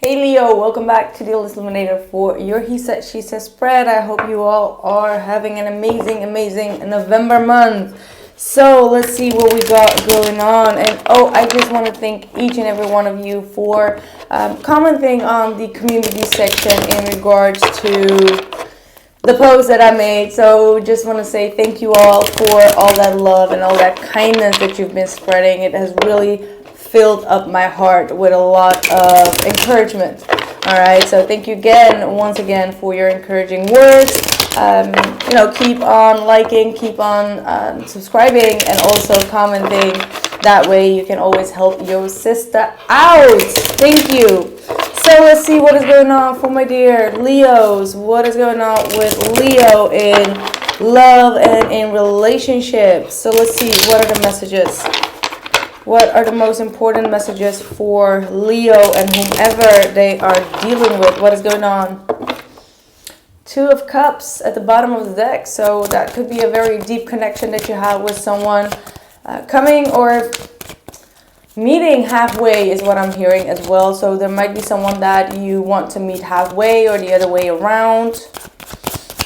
Hey Leo, welcome back to the illuminator for your He Said, She Said spread. I hope you all are having an amazing November month. So let's see what we got going on. And I just want to thank each and every one of you for commenting on the community section in regards to the post that I made. So just want to say thank you all for all that love and all that kindness that you've been spreading. It has really filled up my heart with a lot of encouragement. All right, so thank you once again for your encouraging words. Keep on liking, keep on subscribing, and also commenting. That way you can always help your sister out. Thank you. So let's see what is going on for my dear Leos. What is going on with Leo in love and in relationships? So let's see, what are the messages? What are the most important messages for Leo and whomever they are dealing with? What is going on? Two of Cups at the bottom of the deck. So that could be a very deep connection that you have with someone coming or meeting halfway is what I'm hearing as well. So there might be someone that you want to meet halfway or the other way around.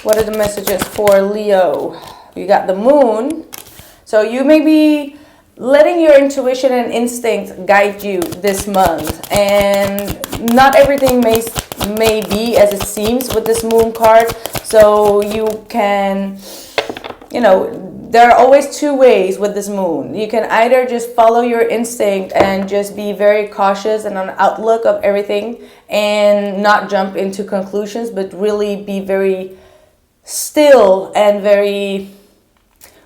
What are the messages for Leo? You got the Moon. So you may be letting your intuition and instinct guide you this month, and not everything may be as it seems with this Moon card. So you can, there are always two ways with this Moon. You can either just follow your instinct and just be very cautious and on outlook of everything and not jump into conclusions, but really be very still and very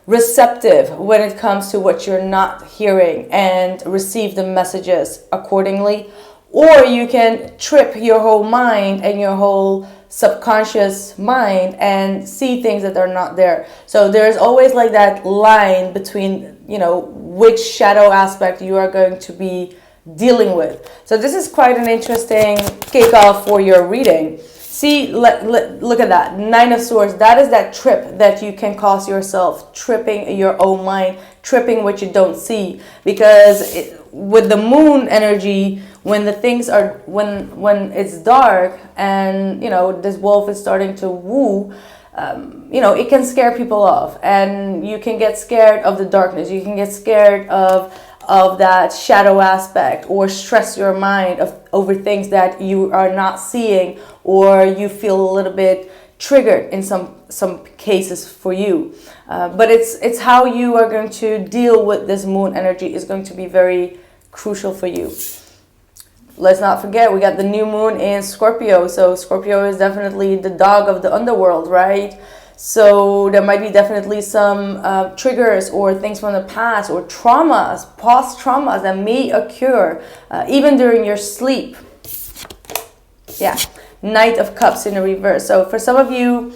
receptive when it comes to what you're not hearing and receive the messages accordingly. Or you can trip your whole mind and your whole subconscious mind and see things that are not there. So there's always like that line between, which shadow aspect you are going to be dealing with. So this is quite an interesting kickoff for your reading. See, look at that. 9 of Swords. That is that trip that you can cause yourself, tripping your own mind, tripping what you don't see. Because with the Moon energy, when the things are, when it's dark and, this wolf is starting to woo, it can scare people off. And you can get scared of the darkness. You can get scared of that shadow aspect, or stress your mind over things that you are not seeing, or you feel a little bit triggered in some cases for you. But it's how you are going to deal with this Moon energy is going to be very crucial for you. Let's not forget, we got the new Moon in Scorpio. So Scorpio is definitely the dog of the underworld, right? So there might be definitely some triggers or things from the past or traumas, past traumas that may occur even during your sleep. Yeah, Knight of Cups in the reverse. So for some of you,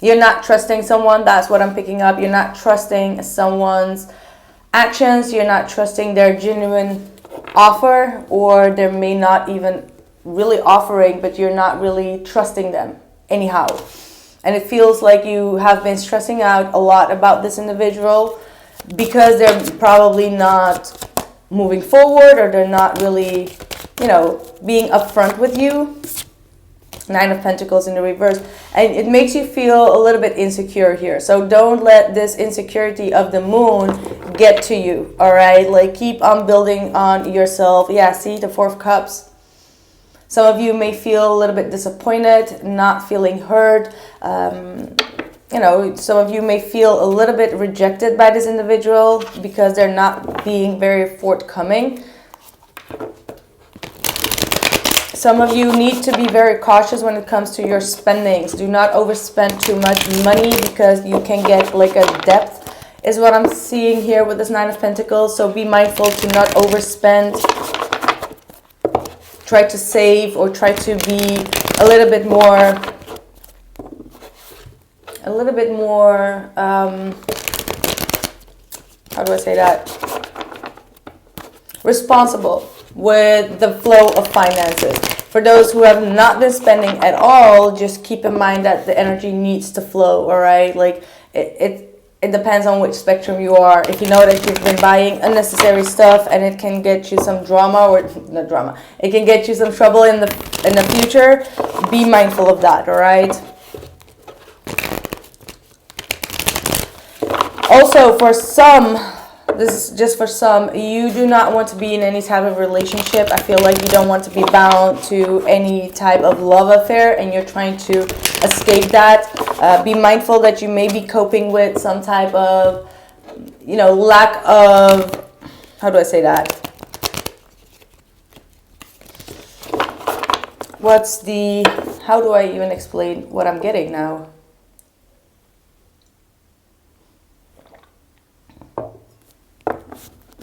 you're not trusting someone. That's what I'm picking up. You're not trusting someone's actions. You're not trusting their genuine offer, or they may not even really offering, but you're not really trusting them anyhow. And it feels like you have been stressing out a lot about this individual because they're probably not moving forward, or they're not really, being upfront with you. 9 of Pentacles in the reverse. And it makes you feel a little bit insecure here. So don't let this insecurity of the Moon get to you, all right? Like, keep on building on yourself. Yeah, see, the 4 of Cups. Some of you may feel a little bit disappointed, not feeling heard. Some of you may feel a little bit rejected by this individual because they're not being very forthcoming. Some of you need to be very cautious when it comes to your spendings. Do not overspend too much money because you can get like a debt, is what I'm seeing here with this 9 of Pentacles. So be mindful to not overspend. Try to save, or try to be a little bit more, how do I say that? Responsible with the flow of finances. For those who have not been spending at all, just keep in mind that the energy needs to flow, all right? Like, it depends on which spectrum you are. If you know that you've been buying unnecessary stuff and it can get you some drama, or not drama, it can get you some trouble in the future, be mindful of that, all right? Also, for some, this is just for some, you do not want to be in any type of relationship. I feel like you don't want to be bound to any type of love affair, and you're trying to escape that. Be mindful that you may be coping with some type of, you know, lack of, how do I say that? How do I even explain what I'm getting now?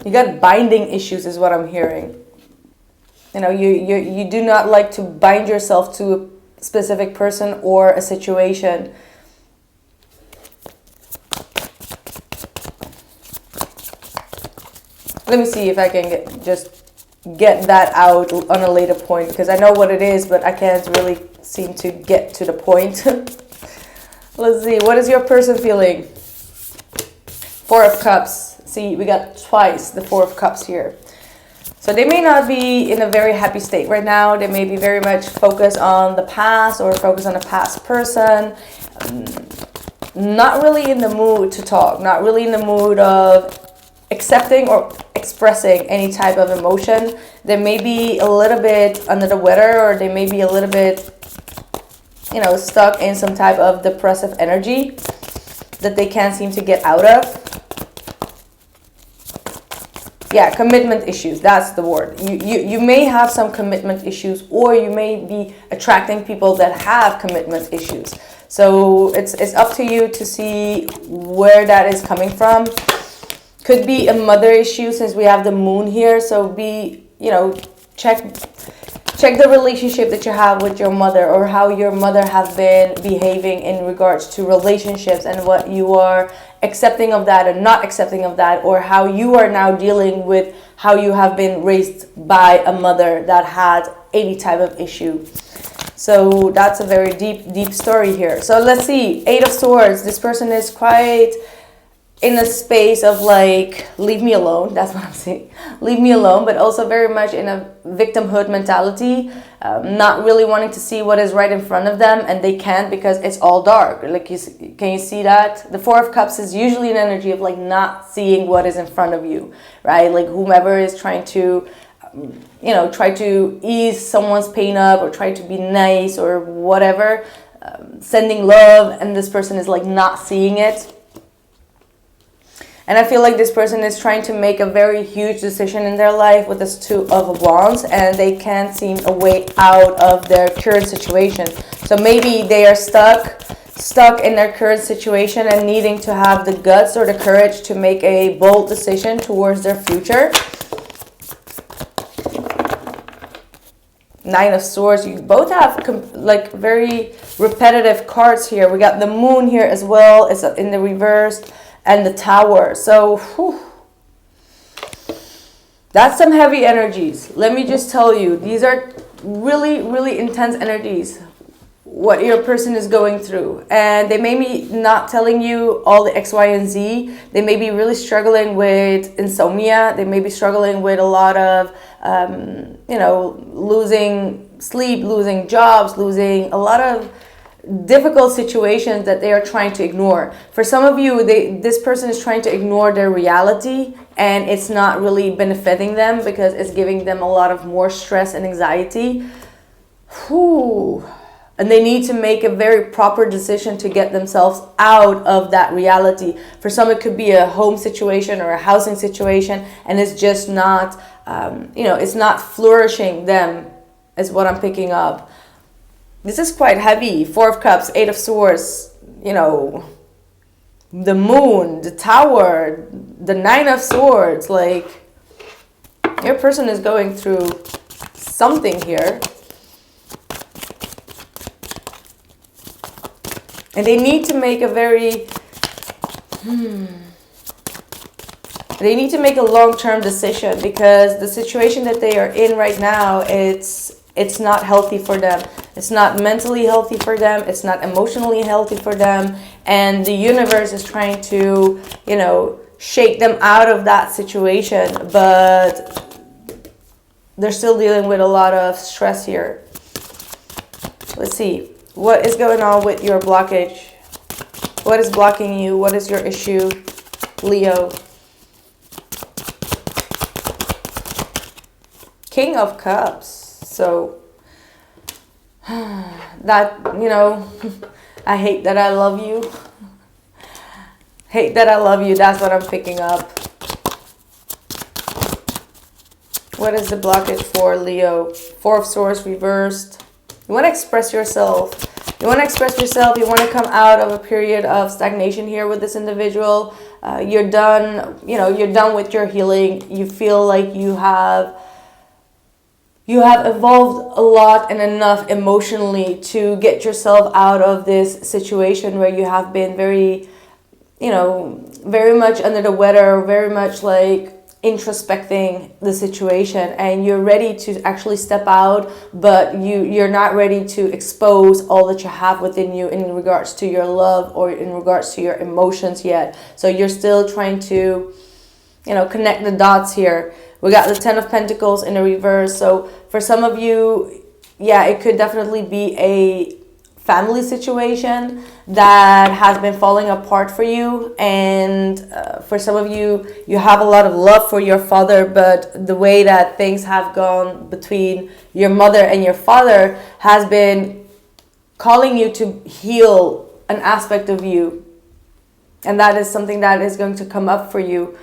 You got binding issues is what I'm hearing. You know, you do not like to bind yourself to a specific person or a situation. Let me see if I can get that out on a later point, because I know what it is, but I can't really seem to get to the point. Let's see, what is your person feeling? Four of Cups. See, we got twice the Four of Cups here. So they may not be in a very happy state right now. They may be very much focused on the past or focused on a past person. Not really in the mood to talk. Not really in the mood of accepting or expressing any type of emotion. They may be a little bit under the weather, or they may be a little bit, you know, stuck in some type of depressive energy that they can't seem to get out of. Yeah, commitment issues, that's the word. You may have some commitment issues, or you may be attracting people that have commitment issues. So it's up to you to see where that is coming from. Could be a mother issue, since we have the moon here. So check the relationship that you have with your mother, or how your mother has been behaving in regards to relationships, and what you are accepting of that and not accepting of that, or how you are now dealing with how you have been raised by a mother that had any type of issue. So that's a very deep story here. So let's see, Eight of Swords. This person is quite in a space of like, leave me alone. That's what I'm saying. Leave me alone, but also very much in a victimhood mentality, not really wanting to see what is right in front of them, and they can't because it's all dark. Like, can you see that? The Four of Cups is usually an energy of like not seeing what is in front of you, right? Like whomever is trying to, try to ease someone's pain up, or try to be nice or whatever, sending love, and this person is like not seeing it. And I feel like this person is trying to make a very huge decision in their life with this Two of Wands, and they can't seem a way out of their current situation. So maybe they are stuck in their current situation and needing to have the guts or the courage to make a bold decision towards their future. Nine of Swords. You both have like very repetitive cards here. We got the Moon here as well. It's in the reverse. And the Tower. So that's some heavy energies. Let me just tell you, these are really, really intense energies, what your person is going through. And they may be not telling you all the X, Y, and Z. They may be really struggling with insomnia. They may be struggling with a lot of, losing sleep, losing jobs, losing a lot of difficult situations that they are trying to ignore. For some of you, this person is trying to ignore their reality, and it's not really benefiting them because it's giving them a lot of more stress and anxiety. And they need to make a very proper decision to get themselves out of that reality. For some, it could be a home situation or a housing situation, and it's just not, it's not flourishing them, is what I'm picking up. This is quite heavy. Four of Cups, Eight of Swords, the Moon, the Tower, the Nine of Swords. Like, your person is going through something here. And they need to make a very They need to make a long-term decision, because the situation that they are in right now, it's not healthy for them. It's not mentally healthy for them. It's not emotionally healthy for them. And the universe is trying to, you know, shake them out of that situation. But they're still dealing with a lot of stress here. Let's see. What is going on with your blockage? What is blocking you? What is your issue, Leo? King of Cups. So that, you know, I hate that I love you. Hate that I love you. That's what I'm picking up. What is the blockage for Leo? Four of Swords reversed. You want to express yourself. You want to express yourself. You want to come out of a period of stagnation here with this individual. You're done, you know, you're done with your healing. You feel like you have evolved a lot and enough emotionally to get yourself out of this situation where you have been very, you know, very much under the weather, very much like introspecting the situation, and you're ready to actually step out, but you're not ready to expose all that you have within you in regards to your love or in regards to your emotions yet. So you're still trying to, you know, connect the dots here. We got the Ten of Pentacles in the reverse. So for some of you, yeah, it could definitely be a family situation that has been falling apart for you. And for some of you, you have a lot of love for your father, but the way that things have gone between your mother and your father has been calling you to heal an aspect of you. And that is something that is going to come up for you.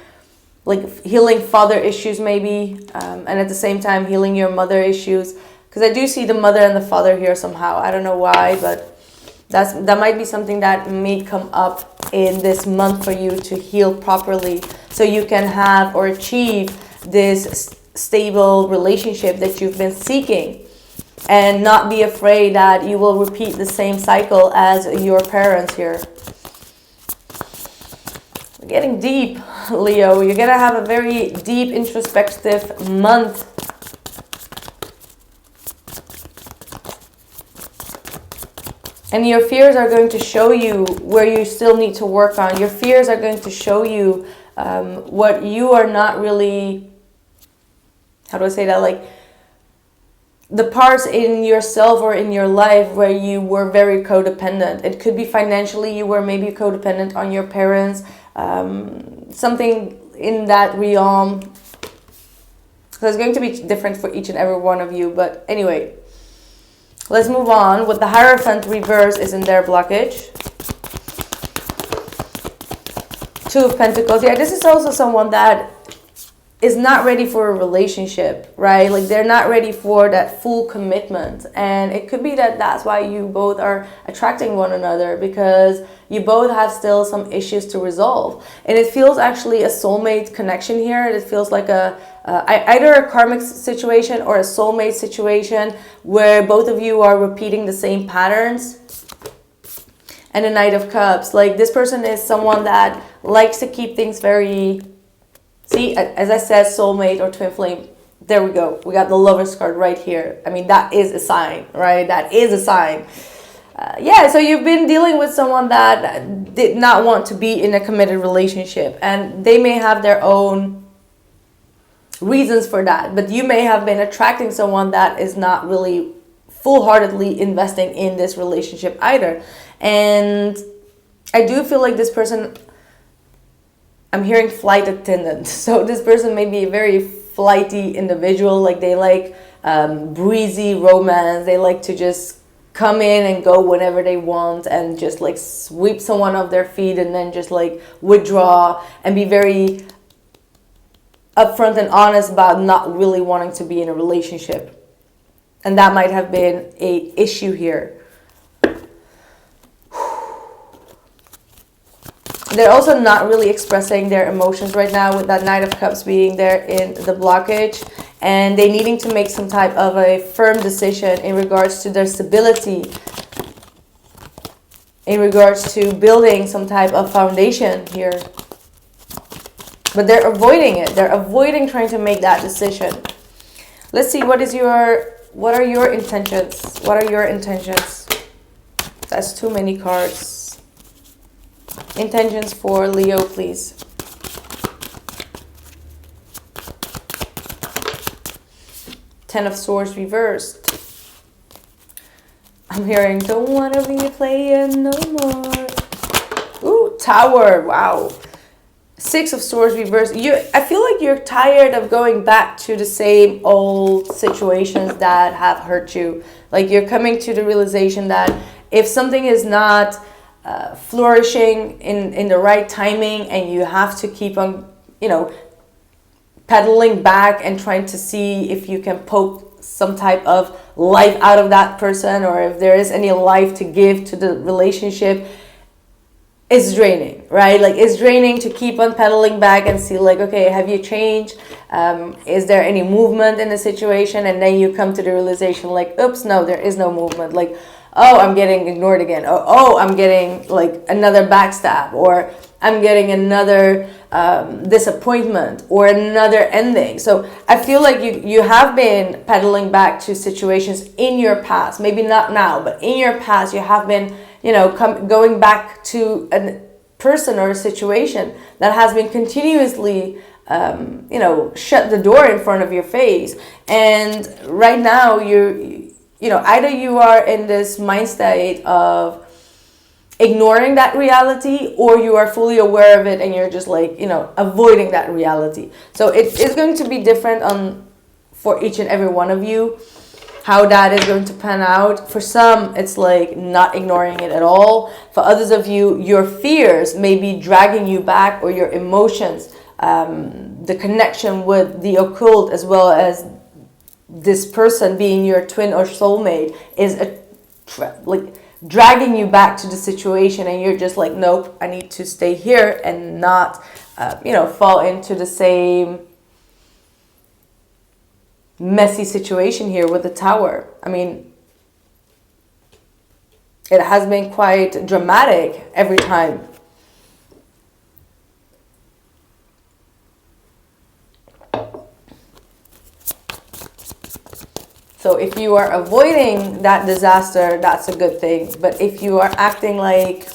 Like healing father issues maybe, and at the same time healing your mother issues. Because I do see the mother and the father here somehow. I don't know why, but that might be something that may come up in this month for you to heal properly, so you can have or achieve this stable relationship that you've been seeking, and not be afraid that you will repeat the same cycle as your parents here. We're getting deep, Leo. You're gonna have a very deep introspective month. And your fears are going to show you where you still need to work on. Your fears are going to show you what you are not really, how do I say that? Like the parts in yourself or in your life where you were very codependent. It could be financially, you were maybe codependent on your parents. Something in that realm. So it's going to be different for each and every one of you. But anyway, let's move on. With the Hierophant reverse is in their blockage. Two of Pentacles. Yeah, this is also someone that is not ready for a relationship, right? Like they're not ready for that full commitment. And it could be that that's why you both are attracting one another, because you both have still some issues to resolve. And it feels actually a soulmate connection here. It feels like either a karmic situation or a soulmate situation where both of you are repeating the same patterns. And the Knight of Cups. Like this person is someone that likes to keep things very... See, as I said, soulmate or twin flame, there we go. We got the Lover's card right here. I mean, that is a sign, right? That is a sign. Yeah, so you've been dealing with someone that did not want to be in a committed relationship. And they may have their own reasons for that. But you may have been attracting someone that is not really full-heartedly investing in this relationship either. And I do feel like this person... I'm hearing flight attendant. So this person may be a very flighty individual. Like they like breezy romance. They like to just come in and go whenever they want and just like sweep someone off their feet and then just like withdraw and be very upfront and honest about not really wanting to be in a relationship. And that might have been an issue here. They're also not really expressing their emotions right now with that Knight of Cups being there in the blockage. And they needing to make some type of a firm decision in regards to their stability. In regards to building some type of foundation here. But they're avoiding it. They're avoiding trying to make that decision. Let's see, what are your intentions? What are your intentions? That's too many cards. Intentions for Leo, please. Ten of Swords reversed. I'm hearing, don't want to be playing no more. Ooh, Tower. Wow. Six of Swords reversed. I feel like you're tired of going back to the same old situations that have hurt you. Like you're coming to the realization that if something is not flourishing in the right timing, and you have to keep on, pedaling back and trying to see if you can poke some type of life out of that person, or if there is any life to give to the relationship, it's draining, right? Like it's draining to keep on pedaling back and see like, okay, have you changed? Is there any movement in the situation? And then you come to the realization like, oops, no, there is no movement. Like, oh, I'm getting ignored again. Or, oh, I'm getting like another backstab, or I'm getting another disappointment or another ending. So I feel like you have been pedaling back to situations in your past, maybe not now, but in your past you have been, going back to a person or a situation that has been continuously, shut the door in front of your face. And right now either you are in this mind state of ignoring that reality, or you are fully aware of it and you're just like, avoiding that reality. So it is going to be different for each and every one of you, how that is going to pan out. For some, it's like not ignoring it at all. For others of you, your fears may be dragging you back, or your emotions, the connection with the occult, as well as this person being your twin or soulmate, is dragging you back to the situation, and you're just like, nope, I need to stay here and not, fall into the same messy situation here with the Tower. I mean, it has been quite dramatic every time. So if you are avoiding that disaster, that's a good thing. But if you are acting like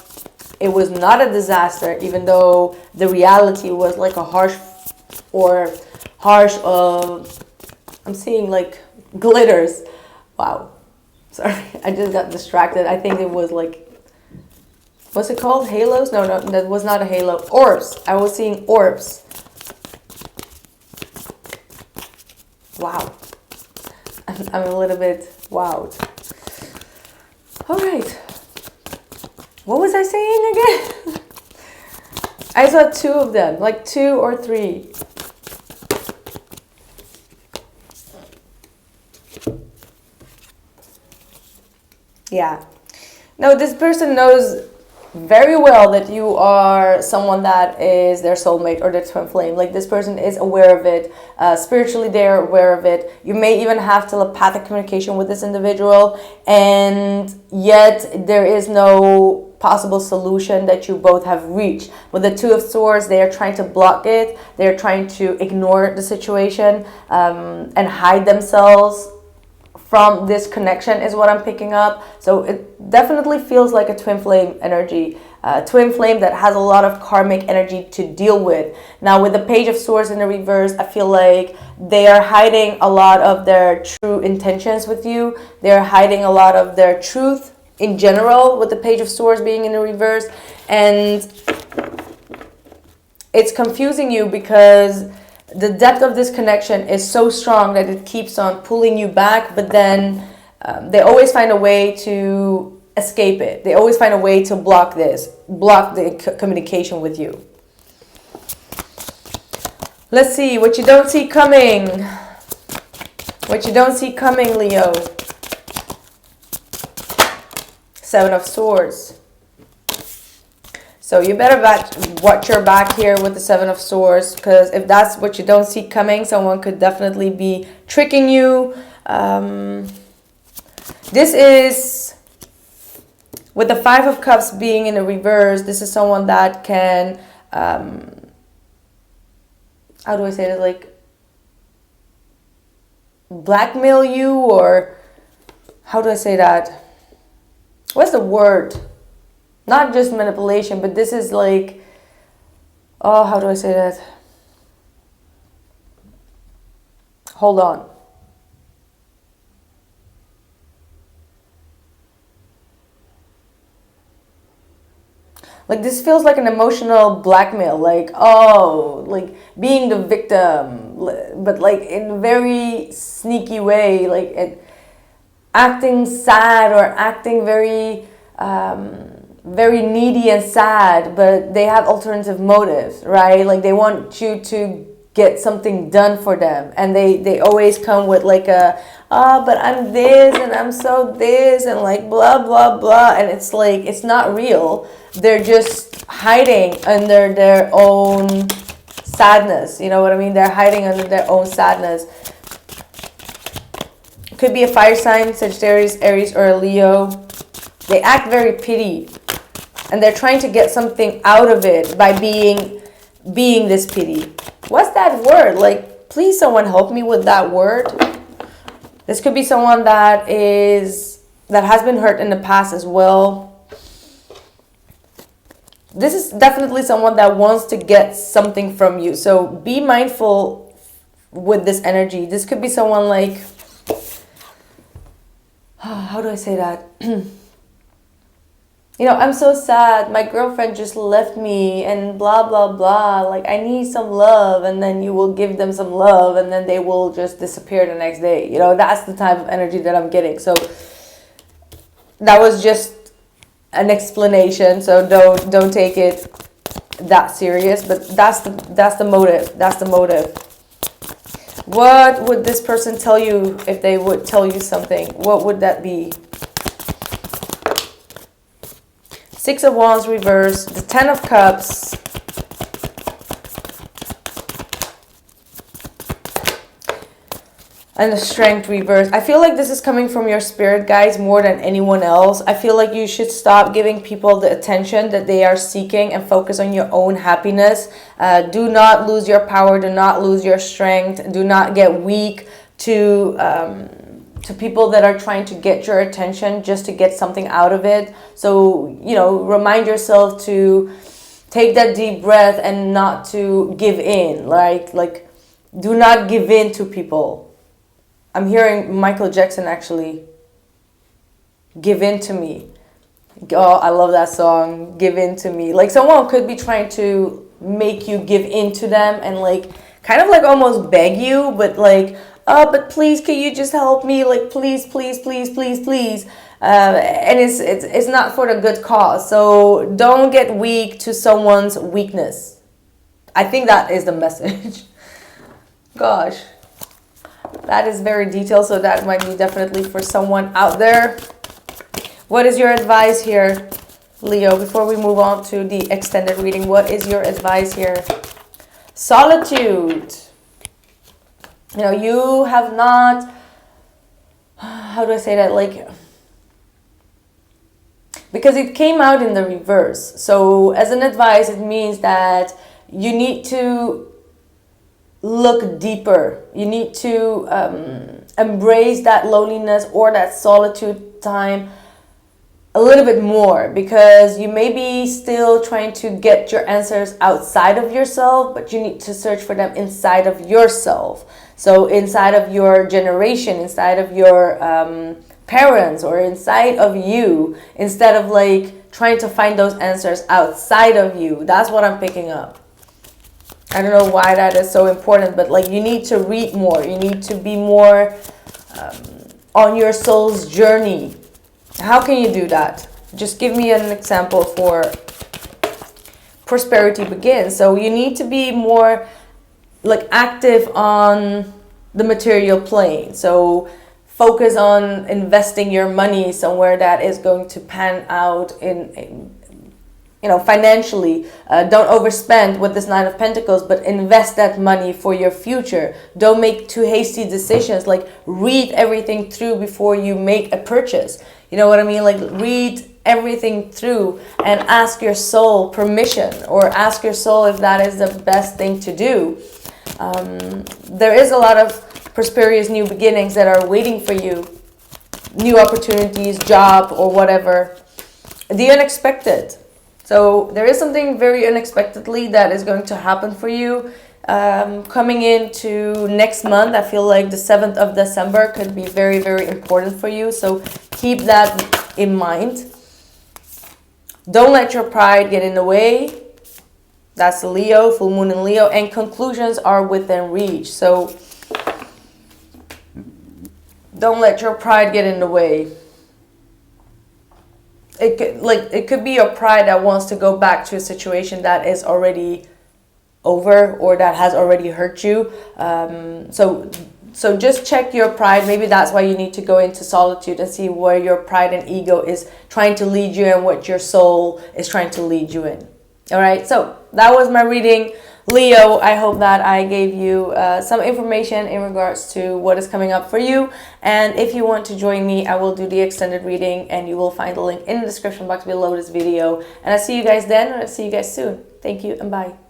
it was not a disaster, even though the reality was like a harsh, I'm seeing like glitters. Wow. Sorry, I just got distracted. I think it was like, what's it called? Halos? No, that was not a halo. Orbs. I was seeing orbs. Wow. I'm a little bit wowed. All right. What was I saying again? I saw two of them, like 2 or 3. Yeah. No, this person knows very well that you are someone that is their soulmate or their twin flame. Like this person is aware of it. Spiritually, they're aware of it. You may even have telepathic communication with this individual, and yet there is no possible solution that you both have reached. With the Two of Swords, they are trying to block it. They're trying to ignore the situation and hide themselves from this connection, is what I'm picking up. So it definitely feels like a twin flame energy, twin flame that has a lot of karmic energy to deal with. Now with the Page of Swords in the reverse, I feel like they are hiding a lot of their true intentions with you. They're hiding a lot of their truth in general, with the Page of Swords being in the reverse. And it's confusing you because the depth of this connection is so strong that it keeps on pulling you back, but then they always find a way to escape it. They always find a way to block the communication with you. Let's see what you don't see coming. What you don't see coming, Leo. 7 of Swords. So you better watch your back here with the 7 of Swords, because if that's what you don't see coming, someone could definitely be tricking you. This is, with the 5 of Cups being in the reverse, this is someone that can how do I say it, like blackmail you, or how do I say that? What's the word? Not just manipulation, but this is like, oh, how do I say that? Hold on. Like this feels like an emotional blackmail, like, oh, like being the victim, but like in a very sneaky way, like acting sad or acting very, very needy and sad, but they have alternative motives, right? Like they want you to get something done for them, and they always come with like a, oh, but I'm this and I'm so this and like blah blah blah, and it's like it's not real. They're just hiding under their own sadness. You know what I mean? They're hiding under their own sadness. Could be a fire sign, Sagittarius, Aries, or a Leo. They act very pity, and they're trying to get something out of it by being this pity. What's that word? Like, please someone help me with that word. This could be someone that has been hurt in the past as well. This is definitely someone that wants to get something from you. So be mindful with this energy. This could be someone like, how do I say that? You know, I'm so sad. My girlfriend just left me and blah, blah, blah. Like, I need some love. And then you will give them some love and then they will just disappear the next day. You know, that's the type of energy that I'm getting. So that was just an explanation. So don't take it that serious. But that's the motive. That's the motive. What would this person tell you if they would tell you something? What would that be? Six of Wands reverse, the Ten of Cups, and the Strength reverse. I feel like this is coming from your spirit guides more than anyone else. I feel like you should stop giving people the attention that they are seeking and focus on your own happiness. Do not lose your power. Do not lose your strength. Do not get weak to people that are trying to get your attention just to get something out of it. So, you know, remind yourself to take that deep breath and not to give in. Like do not give in to people. I'm hearing Michael Jackson actually. Give in to me. Oh, I love that song. Give in to me. Like someone could be trying to make you give in to them and like kind of like almost beg you, but like, oh, but please, can you just help me? Like, please, please, please, please, please. And it's not for the good cause. So don't get weak to someone's weakness. I think that is the message. Gosh, that is very detailed. So that might be definitely for someone out there. What is your advice here, Leo? Before we move on to the extended reading, what is your advice here? Solitude. You know, you have not, how do I say that? Like, because it came out in the reverse. So as an advice, it means that you need to look deeper. You need to embrace that loneliness or that solitude time a little bit more, because you may be still trying to get your answers outside of yourself, but you need to search for them inside of yourself. So inside of your generation, inside of your parents, or inside of you, instead of like trying to find those answers outside of you. That's what I'm picking up. I don't know why that is so important, but like you need to read more. You need to be more on your soul's journey. How can you do that? Just give me an example for prosperity begins. So you need to be more like active on the material plane. So focus on investing your money somewhere that is going to pan out in you know, financially. Don't overspend with this Nine of Pentacles, but invest that money for your future. Don't make too hasty decisions. Like read everything through before you make a purchase. You know what I mean? Like read everything through and ask your soul permission, or ask your soul if that is the best thing to do. There is a lot of prosperous new beginnings that are waiting for you. New opportunities, job, or whatever. The unexpected. So there is something very unexpectedly that is going to happen for you. Coming into next month, I feel like the 7th of December could be very, very important for you. So keep that in mind. Don't let your pride get in the way. That's Leo, full moon in Leo. And conclusions are within reach. So don't let your pride get in the way. It could be your pride that wants to go back to a situation that is already over or that has already hurt you. So just check your pride. Maybe that's why you need to go into solitude and see where your pride and ego is trying to lead you and what your soul is trying to lead you in. All right, so that was my reading. Leo, I hope that I gave you some information in regards to what is coming up for you. And if you want to join me, I will do the extended reading and you will find the link in the description box below this video. And I'll see you guys then, or I'll see you guys soon. Thank you and bye.